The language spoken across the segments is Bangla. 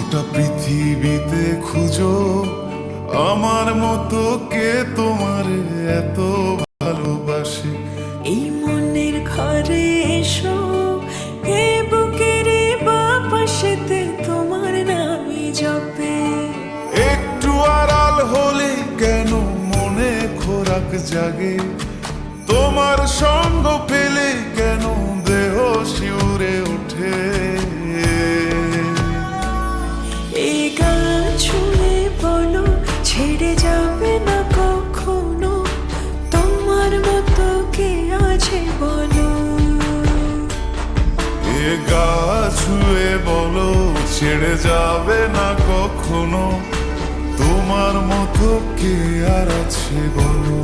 গোটা পৃথিবীতে খুঁজো আমার মতো কে তোমার এত ভালোবাসে। এই মনের ঘরে এসো, এ বুকের বাপাশেতে তোমার নামই জপে। একটু আড়াল হলে কেন মনে খোরাক জাগে, তোমার সঙ্গ পেলে কেন দেহ শিউরে ওঠে। এই গান ছুঁয়ে বলো ছেড়ে যাবে না কখনো, তোমার মতো কে আছে বলো। এ গা ছুঁয়ে বলো ছেড়ে যাবে না কখনো, তোমার মতো কে আর আছে বলো।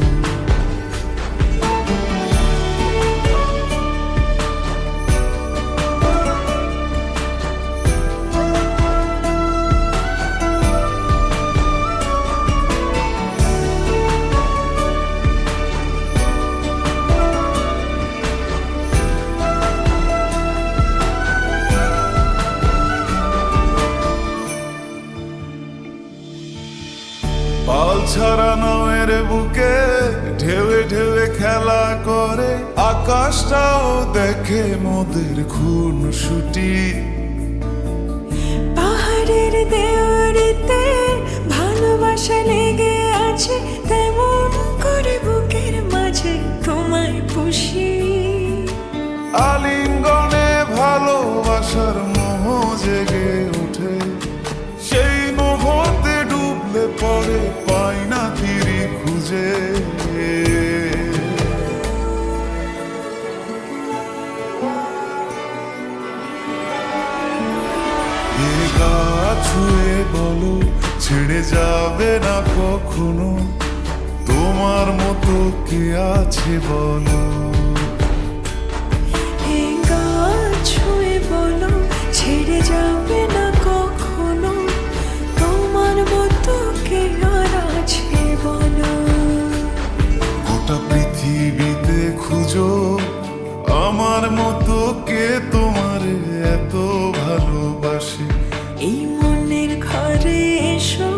পাল ছাড়া নয়ের বুকে ঢেউে ঢেউে খেলা করে, আকাশটাও দেখে মোদের খুন ছুটি। পাহাড়ের দেওয়ারিতে ভালোবাসা লেগে আছে, তেমন করে বুকের মাঝে তোমায় পুষি। আলিঙ্গনে ভালোবাসার মোহ জেগে ওঠে, সেই মোহতে ডুবলে পরে পাই না তীরে খুঁজে। এ গা ছুঁয়ে বলো ছেড়ে যাবে না কখনো, তোমার মতো কে আছে বলো। এই গান ছুঁয়ে বলো ছেড়ে যাবে না কখনো, তোমার মতো কে আর আছে বলো। গোটা পৃথিবীতে খুঁজো আমার মতো কে তোমার এত ভালোবাসে। এই মনের ঘরে এসো,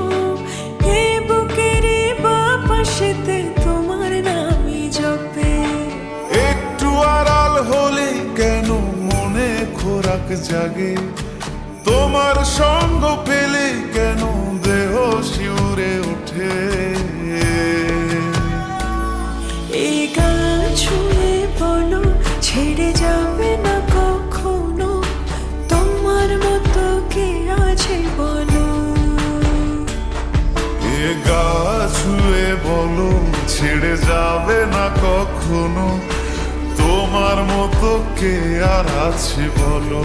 এ বুকের বাপাশেতে তোমার নামই জপে। একটু আড়াল হলে কেন মনে খোরাক জাগে, তোমার সঙ্গ পেলে কেন দেহ শিউরে ওঠে। এই গান ছুঁয়ে বলো ছেড়ে যাবে না কখনো, তোমার মতো কে আছে বলো। এ গা ছুঁয়ে বলো ছেড়ে যাবে না কখনো, তোমার মতো কে আর আছে বলো।